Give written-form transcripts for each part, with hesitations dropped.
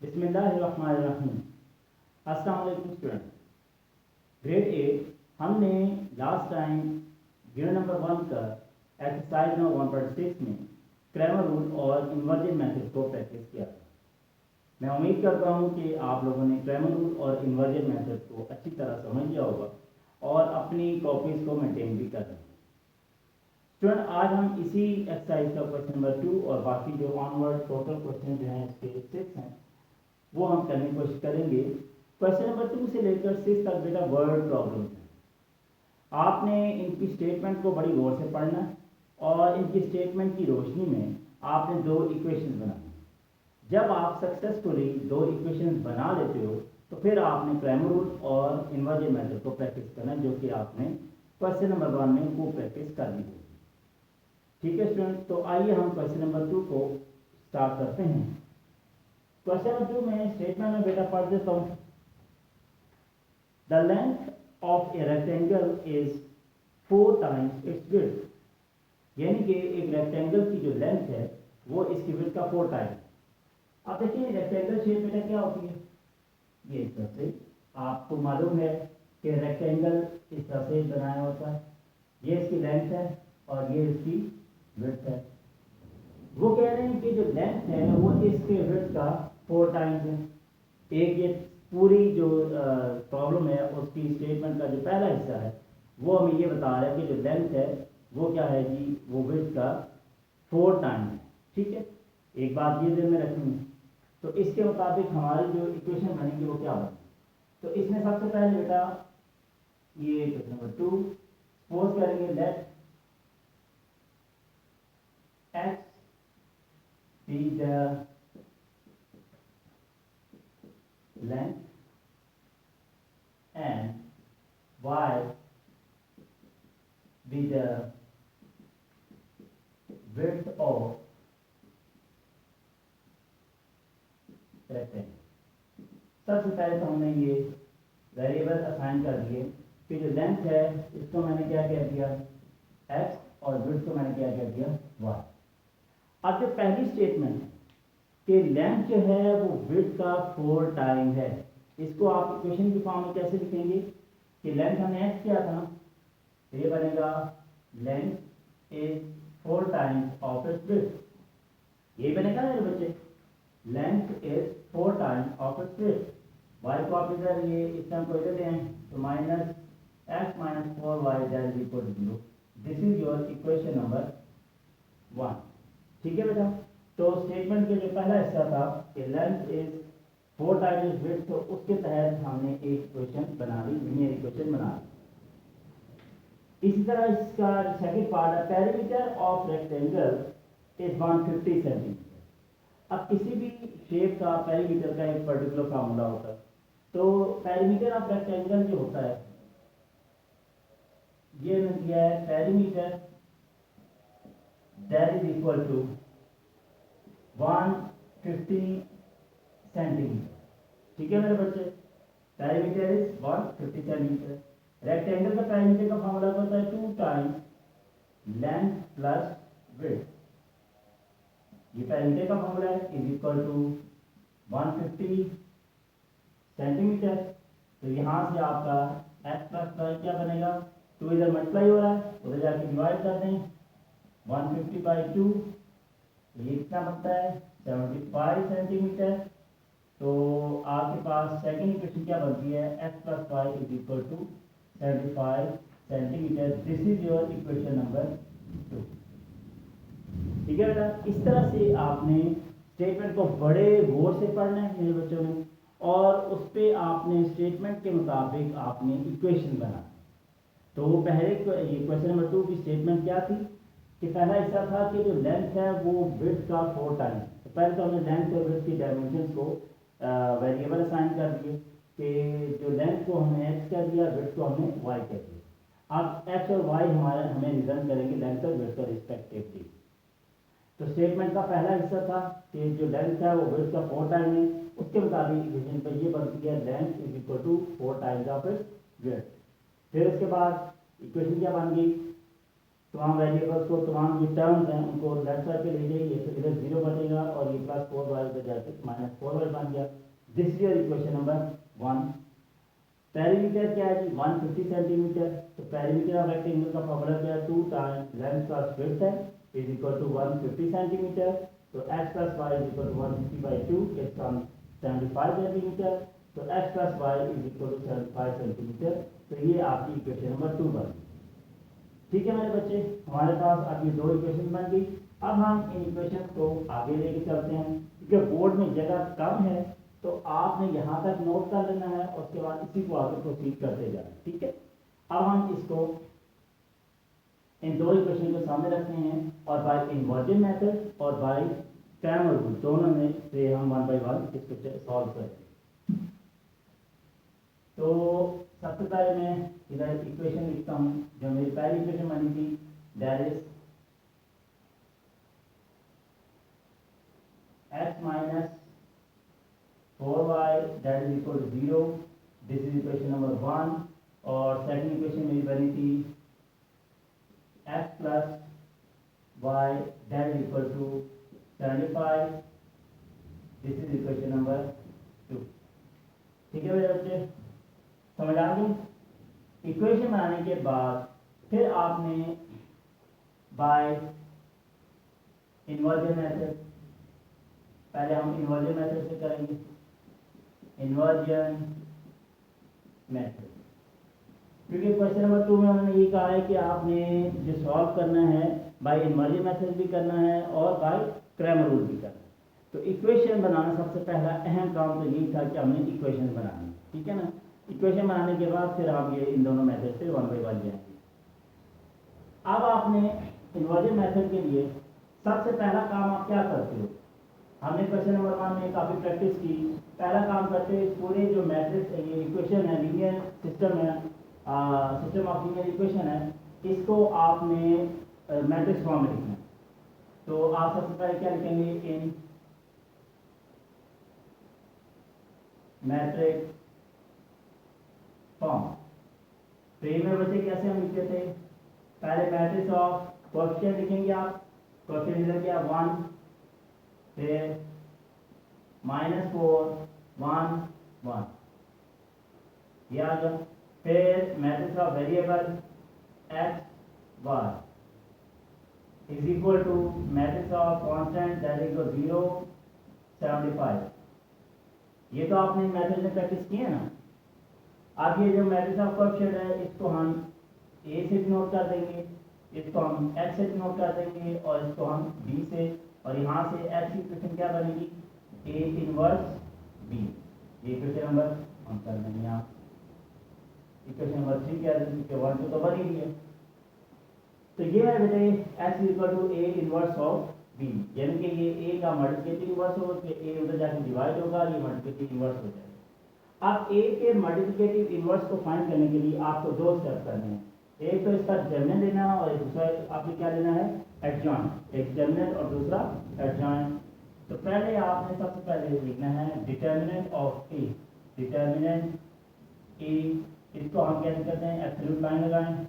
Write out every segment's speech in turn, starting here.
बिस्मिल्लाहिर्रहमानिर्रहीम। अस्सलाम वालेकुम स्टूडेंट। ग्रेड 8 हमने लास्ट टाइम यूनिट नंबर 1 का एक्सरसाइज नंबर 1.6 में क्रैमर रूल और इन्वर्जन मेथड को प्रैक्टिस किया था। मैं उम्मीद करता हूँ कि आप लोगों ने क्रैमर रूल और इन्वर्जन मेथड को अच्छी तरह समझ लिया होगा और अपनी कॉपीज़ को मेंटेन भी कर रहे हैं। स्टूडेंट, आज हम इसी एक्सरसाइज का क्वेश्चन नंबर 2 और बाकी जो ऑनवर्ड टोटल क्वेश्चन जो हैं इसके 6 हैं वो हम करने की कोशिश करेंगे। क्वेश्चन नंबर 2 से लेकर 6 तक बेटा वर्ड प्रॉब्लम है। आपने इनकी स्टेटमेंट को बड़ी गौर से पढ़ना है और इनकी स्टेटमेंट की रोशनी में आपने दो इक्वेशन बनानी। जब आप सक्सेसफुली दो इक्वेशन बना लेते हो तो फिर आपने क्रैमर रूल और इन्वर्जन मेथड को प्रैक्टिस करना, जो कि आपने क्वेश्चन नंबर 1 में वो प्रैक्टिस कर ली होगी। ठीक है स्टूडेंट, तो आइए हम क्वेश्चन नंबर 2 को स्टार्ट करते हैं। क्वेश्चन नंबर 2 में स्टेटमेंट में बेटा पढ़ देता हूँ। The length of a rectangle is 4 times it's width, यानी कि एक रेक्टेंगल की जो लेंथ है वो इसकी विड्थ का 4 टाइम। अब देखिए रेक्टेंगल शेप बेटा क्या होती है, ये इस तरह से आपको मालूम है कि रेक्टेंगल इस तरह से बनाया होता है। ये इसकी लेंथ है और ये इसकी विड्थ है। वो कह रहे हैं कि जो लेंथ है वो इसके विड्थ का 4 टाइम्स है। एक ये पूरी जो प्रॉब्लम है उसकी स्टेटमेंट का जो पहला हिस्सा है वो हमें ये बता रहा है कि जो लेंथ है वो क्या है जी, वो विड्थ का 4 टाइम है। ठीक है, एक बात ये ध्यान में रखनी है। तो इसके मुताबिक हमारी जो इक्वेशन बनेगी वो क्या बनेगी। तो इसमें सबसे पहले बेटा ये क्वेश्चन नंबर 2 सपोज करेंगे late x be the length and y be the width of rectangle। सबसे पहले तो हमने ये वेरिएबल असाइन कर दिए कि जो लेंथ है इसको मैंने क्या कह दिया x और विड्थ को मैंने क्या कह दिया y। अब जो पहली स्टेटमेंट है कि लेंथ जो है वो विड्थ का 4 टाइम है, इसको आप इक्वेशन की फॉर्म में कैसे लिखेंगे कि लेंथ हमने x किया था, तो ये बनेगा length is 4 times of its width. ये बनेगा ना मेरे बच्चे, length is 4 times of its width. y को आप इधर ये इस टर्म को इधर लें तो minus x minus 4y that is equal to 0। This is your equation number 1। ठीक है बेटा, तो स्टेटमेंट के जो पहला हिस्सा था कि लेंथ इज 4 टाइम्स विड्थ, तो उसके तहत हमने एक इक्वेशन बना ली, लीनियर इक्वेशन बना ली। इसी तरह इसका सेकंड पार्ट है perimeter of rectangle is 150 centimetre. अब किसी भी शेप का पेरीमीटर का एक पर्टिकुलर फार्मूला होता है। तो पेरीमीटर ऑफ रेक्टेंगल जो होता है ये मैंने दिया है perimeter that is equal to 150 centimetre. ठीक है मेरे बच्चे, पेरीमीटर इज 150 सेंटीमीटर। रेक्टेंगल का पेरीमीटर का फॉर्मूला होता है 2 टाइम्स लेंथ प्लस विड्थ। ये पेरीमीटर का फॉर्मूला है इज इक्वल टू 150 सेंटीमीटर। तो यहाँ से आपका x प्लस वाई क्या बनेगा, 2 इधर मल्टीप्लाई हो रहा है उधर जाके डिवाइड कर दें 150 बाई 2, ये कितना बनता है 75 सेंटीमीटर। तो आपके पास सेकंड इक्वेशन क्या बनती है x plus y is equal to 75 centimetre. This is your equation number 2। ठीक है बेटा, इस तरह से आपने स्टेटमेंट को बड़े गौर से पढ़ना है मेरे बच्चों ने, और उस पर आपने स्टेटमेंट के मुताबिक आपने इक्वेशन बनाना। तो पहले ये क्वेश्चन नंबर 2 की स्टेटमेंट क्या थी कि पहला हिस्सा था कि जो लेंथ है वो विड्थ का 4 टाइम। तो पहले तो हमने लेंथ और विड्थ की डायमेंशंस को वेरिएबल असाइन कर दिए कि जो लेंथ को हमने x कह दिया, विड्थ को हमने y कह दिया। अब x और y हमें रिजल्ट करेंगे लेंथ और विड्थ का रिस्पेक्टिवली। तो स्टेटमेंट का पहला हिस्सा था कि जो लेंथ है वो विड्थ का 4 टाइम है, उसके मुताबिक इक्वेशन पर ये बनती है length is equal to 4 times of its width. फिर उसके बाद इक्वेशन क्या बन गई तमाम वेरिएबल्स को, तमाम जो टर्म्स हैं उनको लेफ्ट साइड पे ले जाइए, तो इधर 0 बनेगा और ये प्लस 4y उधर जाके माइनस 4y बन गया। This is your equation number 1। Perimeter क्या है जी, 150 सेंटीमीटर। तो पेरीमीटर ऑफ रेक्टेंगल का फॉर्मूला क्या है, 2 टाइम्स लेंथ प्लस विड्थ है इज इक्वल टू 150 सेंटीमीटर। तो x plus y is equal to 150/2, it's 75 centimetre. तो x plus y is equal to 75 centimetre. तो ये आपकी इक्वेशन नंबर 2 बन गई। ठीक है मेरे बच्चे, हमारे पास अब ये 2 इक्वेशन बन गई। अब हम इन इक्वेशन को आगे लेके चलते हैं, क्योंकि बोर्ड में जगह कम है, तो आपने यहाँ तक नोट कर लेना है, उसके बाद इसी को आगे प्रोसीड करते जाना। ठीक है, अब हम इसको इन 2 इक्वेशन को सामने रखते हैं और बाय इन्वर्जन मेथड और बाय क्रैमर रूल दोनों में से हम 1 बाय 1 इसको सॉल्व करेंगे। तो सबसे पहले मैं इधर इक्वेशन लिखता हूँ, जो मेरी पहली इक्वेशन बनी थी, that is x minus 4y that is equal to 0। This is equation number 1। और सेकंड इक्वेशन मेरी बनी थी x plus y that is equal to 75। This is equation number 2। ठीक है मेरे बच्चे, समझ आ गई। इक्वेशन बनाने के बाद फिर आपने बाय इन्वर्जन मेथड, पहले हम इन्वर्जन मेथड से करेंगे। इन्वर्जन मेथड, क्योंकि क्वेश्चन नंबर 2 में उन्होंने ये कहा है कि आपने जो सॉल्व करना है बाय इन्वर्जन मेथड भी करना है और बाय क्रैमर रूल भी करना है। तो इक्वेशन बनाना सबसे पहला अहम काम तो यही था कि हमने इक्वेशन बनानी। ठीक है ना, इक्वेशन बनाने के बाद फिर आप ये इन दोनों मेथड से 1 बाय 1 जाएंगे। अब आपने इन्वर्जन मेथड के लिए सबसे पहला काम आप क्या करते हो, हमने क्वेश्चन नंबर 1 में काफ़ी प्रैक्टिस की। पहला काम करते हैं, पूरे जो मैट्रिक्स ये इक्वेशन है, लीनियर सिस्टम है, सिस्टम ऑफ लीनियर इक्वेशन है, इसको आपने मैट्रिक्स फॉर्म में लिखना है। तो आप सबसे पहले क्या लिखेंगे, इन मैट्रिक्स फॉर्म। तो ये मेरे बच्चे कैसे हम लिखते थे, पहले मैट्रिक्स ऑफ कोएफिशिएंट लिखेंगे आप, कोएफिशिएंट इधर क्या 1, फिर -4 1 1, ये आ गया। फिर matrix of variable x y is equal to matrix of constant that is 0 75। ये तो आपने मेथड में प्रैक्टिस की है ना। अब ये जो मैट्रिक्स ऑफ कोएफिशिएंट है, इसको हम a से डिनोट कर देंगे, इसको हम x से डिनोट कर देंगे और इसको हम b से, और यहाँ से x की इक्वेशन क्या बनेगी, a इनवर्स b। ये इक्वेशन नंबर हम कर देंगे यहाँ, इक्वेशन नंबर 3 क्या है, 1 2 तो बन ही है। तो ये है बेटे x equal to a inverse of b, यानी कि ये a का मल्टीप्लिकेटिव इनवर्स होगा, कि a उधर जाके डिवाइड होगा, ये मल्टीप्लिकेटिव इनवर्स हो जाएगा। अब a के मल्टीप्लिकेटिव इनवर्स को फाइंड करने के लिए आपको 2 स्टेप करने हैं। एक तो इसका डिटरमिनेंट लेना है और दूसरा आपने क्या लेना है, एडजॉइंट। एक डिटरमिनेंट और दूसरा एडजॉइंट। तो पहले आपने सबसे पहले लिखना है determinant of A. Determinant A, इसको हम कैसे करते हैं, एब्सोल्यूट लाइन लगाएं,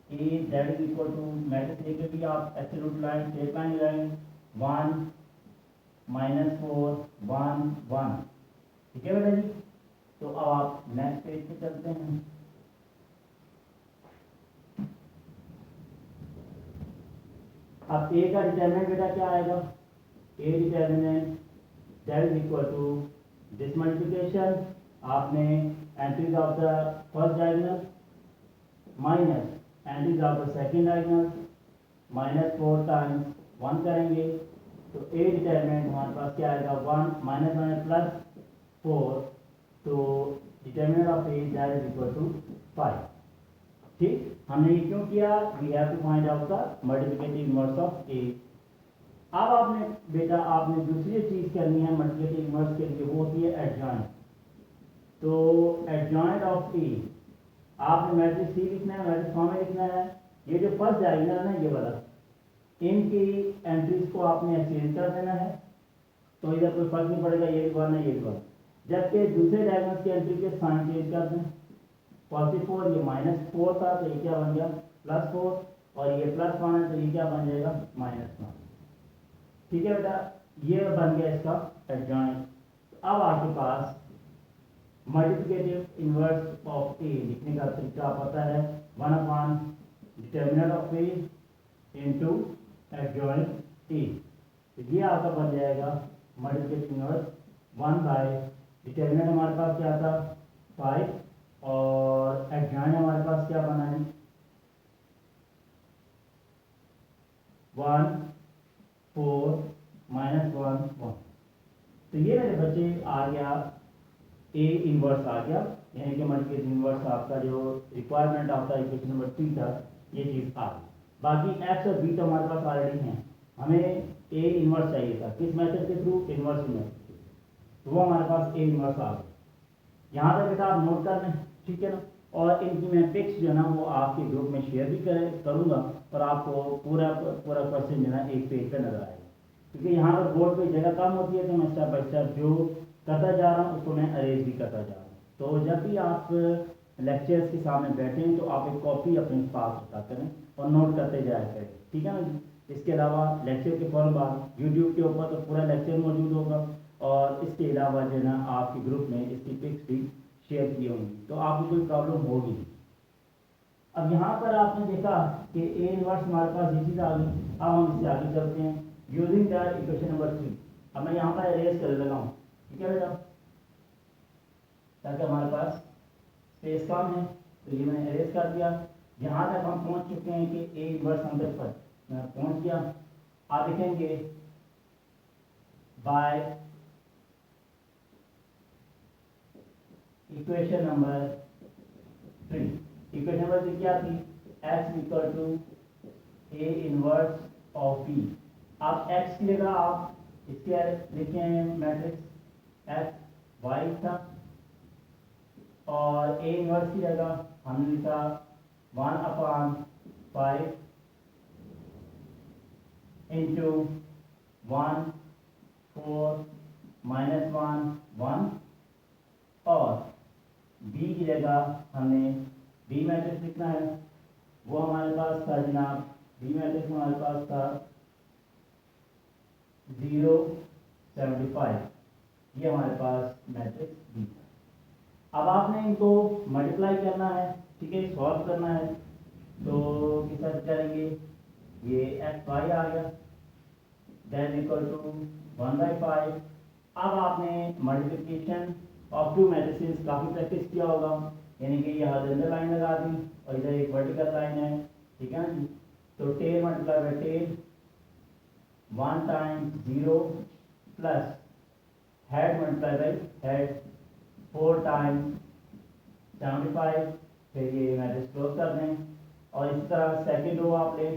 A that is equal to matrix लेके भी आप एब्सोल्यूट लाइन स्ट्रेट लाइन लगाएं, 1 -4 1 1। ठीक है बेटा जी। तो अब आप नेक्स्ट पेज पे चलते हैं। अब ए का डिटरमिनेंट बेटा क्या आएगा, A determinant that is equal to this multiplication, आपने entries of the first diagonal minus entries of the second diagonal, -4 times 1 करेंगे। तो ए डिटरमिनेंट हमारे पास क्या आएगा, 1 -1 +4। तो determinant of A that is equal to 5। ठीक, हमने ये क्यों किया, we have to find out the multiplicative inverse of A. अब आपने बेटा आपने दूसरी चीज करनी है मल्टीप्लिकेटिव इनवर्स के लिए, वो होती है एडजॉइंट। तो एडजॉइंट ऑफ ए, आपने मैट्रिक्स सी लिखना है, मैट्रिक्स फॉर्म में लिखना है। ये जो फर्स्ट डायगोनल है ना, ये वाला, इनकी एंट्रीज को आपने एक्सचेंज कर देना है, तो इधर कोई फर्क नहीं पड़ेगा, ये भी 1 है ये भी 1। जबकि दूसरे डायगोनल की एंट्री के साइन चेंज कर दें, 44 ये -4 था, तो ये क्या बन गया +4, और ये +1 है तो ये क्या बन जाएगा -1। ठीक है बेटा, ये बन गया इसका एडजॉइंट। अब आपके पास मल्टीप्लिकेटिव इनवर्स ऑफ ए लिखने का तरीका पता है, 1 determinant of A into adjoint A. तो ये आपका बन जाएगा मल्टीप्लिकेटिव इनवर्स 1 बाय डिटर्मिनेंट हमारे पास क्या था 5 और एडजॉइंट हमारे पास क्या बना है 1 4 -1 1। तो ये मेरे बच्चे आ गया ए इनवर्स आ गया, यानी कि मल्टीप्लिकेटिव इनवर्स आपका जो रिक्वायरमेंट आपका इक्वेशन नंबर 3 था ये चीज़ आ गई। बाकी एक्स और बी तो हमारे पास ऑलरेडी हैं, हमें ए इनवर्स चाहिए था, किस मेथड के थ्रू इनवर्स मेथड, तो वो हमारे पास ए इनवर्स आ गया। यहाँ तक बेटा आप नोट कर लें, ठीक है ना। और इनकी मैं पिक्स जो है ना वो आपके ग्रुप में शेयर भी करूँगा और आपको पूरा पूरा क्वेश्चन जो है ना एक पेज पर नजर आएगा, क्योंकि यहाँ पर बोर्ड पे जगह कम होती है तो मैं स्टेप बाय स्टेप जो करता जा रहा हूँ उसको मैं अरेंज भी करता जा रहा हूँ। तो जब भी आप लेक्चर्स के सामने बैठें तो आप एक कॉपी अपने पास रखा करें और नोट करते जाया करें, ठीक है ना। इसके अलावा लेक्चर के फौरन बाद यूट्यूब के ऊपर तो पूरा लेक्चर मौजूद होगा और इसके अलावा जो है ना आपके ग्रुप में इसकी पिक्स भी शेयर की होंगी, तो आपको कोई प्रॉब्लम होगी। अब यहाँ पर आपने देखा कि ए इनवर्स हमारे पास ये चीज़ आ गई। अब हम इससे आगे चलते हैं यूजिंग द इक्वेशन नंबर 3। अब मैं यहाँ पर अरेंज कर लगा हूँ, ठीक है बेटा, ताकि हमारे पास स्पेस कम है, तो ये मैंने अरेंज कर दिया। यहाँ तक हम पहुँच चुके हैं कि ए इनवर्स हम तक पर पहुँच गया। आप लिखेंगे by equation number 3। Equation number 3 क्या थी, x equal to A inverse of B. आप x की जगह आप इसके लिखें मैट्रिक्स एफ वाई था और ए इनवर्स की जगह हमने लिखा 1/5 इंटू 1 4 -1 1 और बी की जगह हमने बी मैट्रिक्स लिखना है, वो हमारे पास था जनाब, बी मैट्रिक्स हमारे पास था 0 75, ये हमारे पास मैट्रिक्स बी था। अब आपने इनको मल्टीप्लाई करना है, ठीक है, सॉल्व करना है, तो किस तरह करेंगे, ये एक्स वाई आ गया दैट इक्वल टू 1/5। अब आपने मल्टीप्लिकेशन ऑफ टू मैट्रिसेस काफ़ी प्रैक्टिस किया होगा, यानी कि ये हॉरिजॉन्टल लाइन लगा दी और इधर एक वर्टिकल लाइन है, ठीक है ना जी। तो tail multiply by tail 1 times 0 plus head multiply by head 4 times 75, फिर ये मैट्रिक्स क्लोज कर दें। और इस तरह सेकेंड रो आप ले,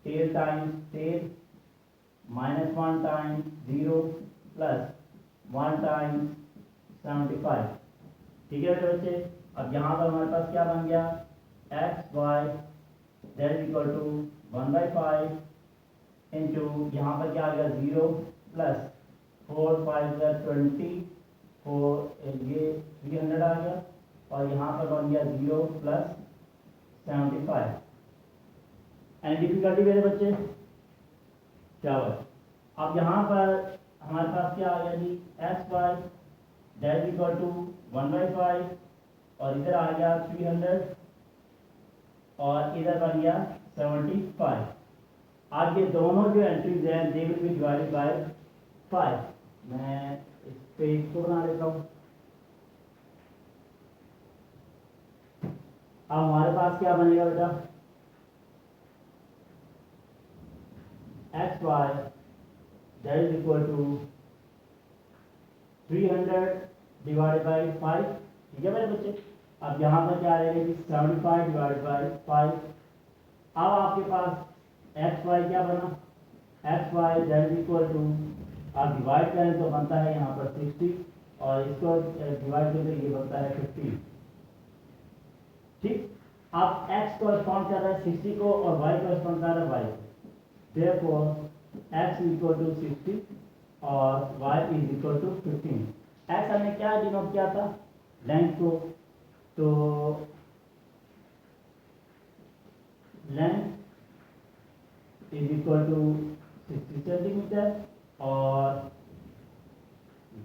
tail times tail -1 times 0 plus 1 times 75, ठीक है मेरे बच्चे। अब यहाँ पर हमारे पास क्या बन गया, X Y that equal to 1/5 into यहाँ पर क्या आ गया 0 प्लस 4 5 20 4 ये 300 आ गया और यहाँ पर बन गया 0 प्लस 75। एनी डिफिकल्टी मेरे बच्चे, चलो अब यहाँ पर हमारे पास क्या आ गया जी, X Y that equal to 1/5 और इधर आ गया 300 और इधर बन गया 75। आज ये दोनों जो एंट्रीज हैं they will be divided by 5। मैं इस पेज को बना लेता हूँ। अब हमारे पास क्या बनेगा बेटा, X Y that is equal to 300 divided by 5, ठीक है मेरे बच्चे। अब यहाँ पर क्या रहेगा कि 75 डिवाइडेड बाई 5। अब आपके पास एक्स वाई क्या बना, X Y that is equal to, आप डिवाइड करें तो बनता है यहाँ पर 60 और इसको डिवाइड करें तो ये बनता है 50, ठीक। आप x कॉरेस्पॉन्ड कर रहा है 60 को और y कॉरेस्पॉन्ड कर रहा है y को, देयरफॉर x इक्वल टू 60 और y is equal to 15। x हमने क्या डिनोट किया था, लेंथ को, तो length is equal to 60 centimetre और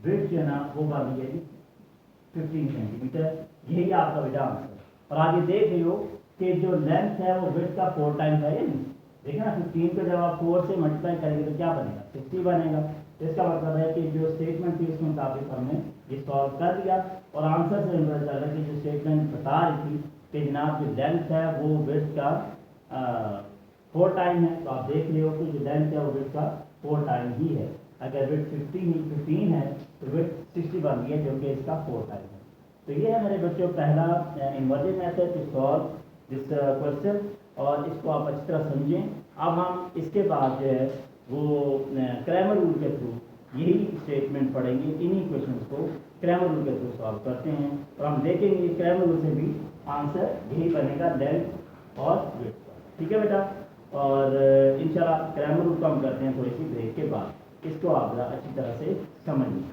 विड्थ जो है ना वो बन गया जी 15 सेंटीमीटर। यही आपका बेटा आंसर। और आगे देख रहे हो कि जो लेंथ है वो विड्थ का 4 टाइम्स है, देखिए ना 15 को जब आप 4 से मल्टीप्लाई करेंगे तो क्या बनेगा 60 बनेगा। इसका मतलब है कि जो स्टेटमेंट थी उसके मुताबिक हमने ये सॉल्व कर दिया और आंसर से पता चला कि जो स्टेटमेंट बता रही थी कि जनाब जो लेंथ है वो विड्थ का 4 टाइम है। तो आप देख रहे हो कि जो लेंथ है वो विड्थ का 4 टाइम ही है। अगर विड्थ 15 है तो विड्थ 60 बन गया जो कि इसका 4 टाइम है। तो ये है मेरे बच्चों पहला inversion method to solve this question और इसको आप अच्छी तरह समझें। अब हम इसके बाद जो है वो क्रैमर रूल के थ्रू यही स्टेटमेंट पढ़ेंगे, इन्हीं क्वेश्चंस को क्रैमर रूल के थ्रू सॉल्व करते हैं और हम देखेंगे क्रैमर रूल से भी आंसर यही बनेगा लेंथ और विड्थ का। ठीक है बेटा। और इंशाल्लाह क्रैमर रूल को हम करते हैं थोड़ी सी ब्रेक के बाद। इसको आप अच्छी तरह से समझिए।